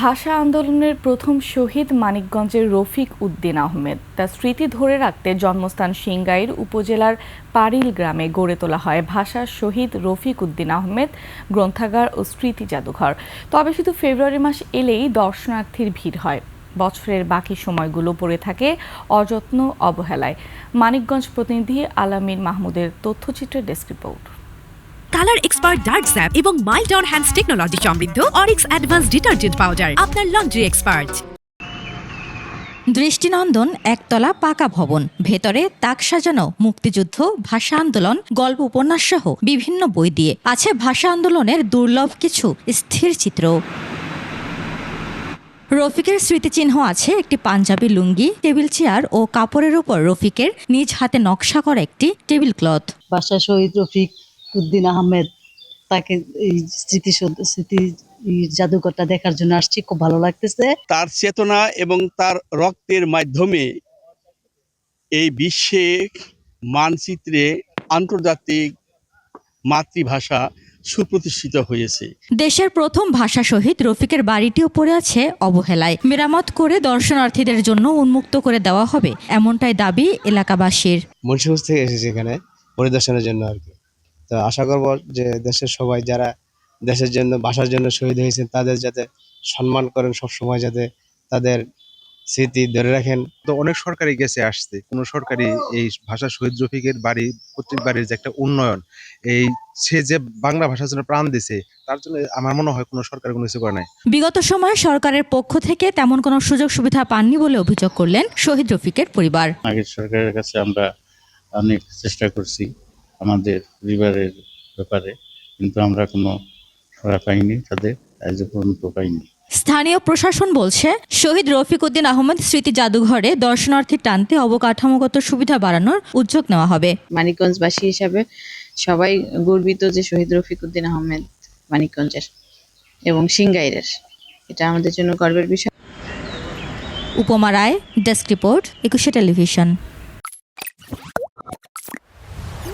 ভাষা আন্দোলনের প্রথম শহীদ মানিকগঞ্জের রফিক উদ্দিন আহমেদ। তার স্মৃতি ধরে রাখতে জন্মস্থান সিংগাইর উপজেলার পারিল গ্রামে গড়ে তোলা হয় ভাষা শহীদ রফিক উদ্দিন আহমেদ গ্রন্থাগার ও স্মৃতি জাদুঘর। তবে শুধু ফেব্রুয়ারি মাস এলেই দর্শনার্থীর ভিড় হয়, বছরের বাকি সময়গুলো পড়ে থাকে অযত্ন অবহেলায়। মানিকগঞ্জ প্রতিনিধি আলামিন মাহমুদের তথ্যচিত্রের desk report. Colour expert dark sap এবং মাইল্ড অন হ্যান্ডস টেকনোলজি সমৃদ্ধ অরিক্স অ্যাডভান্স ডিটারজেন্ট পাউডার আপনার লন্ড্রি এক্সপার্ট। দৃষ্টিনন্দন একতলা পাকা ভবন, ভেতরে তাক সাজানো মুক্তিযুদ্ধ, ভাষা আন্দোলন, গল্প উপন্যাস সহ বিভিন্ন বই দিয়ে আছে ভাষা আন্দোলনের দুর্লভ কিছু স্থির চিত্র। রফিকের স্মৃতিচিহ্ন আছে একটি পাঞ্জাবি লুঙ্গি, টেবিল চেয়ার ও কাপড়ের উপর রফিকের নিজ হাতে নকশা করা একটি টেবিল ক্লথ। ভাষা শহীদ রফিক উদ্দিন আহমেদ, তাকে এই স্মৃতি জাদুঘরটা দেখার জন্য আসছি, খুব ভালো লাগতেছে। তার চেতনা এবং তার রক্তের মাধ্যমে এই বিশ্বে মানচিত্রে আন্তর্জাতিক মাতৃভাষা সুপ্রতিষ্ঠিত হয়েছে। দেশের প্রথম ভাষা শহীদ রফিকের বাড়িটিও পড়ে আছে অবহেলায়। মেরামত করে দর্শনার্থীদের জন্য উন্মুক্ত করে দেওয়া হবে, এমনটাই দাবি এলাকাবাসীর। মুন্সিগঞ্জ থেকে এসেছি এখানে পরিদর্শনের জন্য আর কি। তো আশা করব যে দেশের সবাই যারা দেশের জন্য ভাষার জন্য শহীদ হয়েছেন তাদের যাতে সম্মান করেন, সব সময় যাতে তাদের স্মৃতি ধরে রাখেন। তো অনেক সরকারি গেছে আসছে, কোনো সরকারি এই ভাষা শহীদ রফিকের বাড়ি প্রত্যেক বাড়ির যে একটা উন্নয়ন, এই সে যে বাংলা ভাষার জন্য প্রাণ দিছে, তার জন্য আমার মনে হয় কোনো সরকার কোনো কিছু করে নাই। বিগত সময়ে সরকারের পক্ষ থেকে তেমন কোনো সুযোগ সুবিধা পাননি বলে অভিযোগ করলেন শহীদ রফিকের পরিবার। আগের সরকারের কাছে আমরা অনেক চেষ্টা করছি আমাদের পরিবারের ব্যাপারে, কিন্তু আমরা কোনো সাড়া পাইনি, তাদের আজ পর্যন্ত পাইনি। স্থানীয় প্রশাসন বলছে, শহীদ রফিক উদ্দিন আহমেদ স্মৃতি জাদুঘরে দর্শনার্থী টানতে অবকাঠামোগত সুবিধা বাড়ানোর উদ্যোগ নেওয়া হবে। মানিকগঞ্জবাসী হিসাবে সবাই গর্বিত যে শহীদ রফিক উদ্দিন আহমেদ মানিকগঞ্জের এবং সিংগাইরের, এটা আমাদের জন্য গর্বের বিষয়। উপমা রায়, ডেস্ক রিপোর্ট, 21 টেলিভিশন।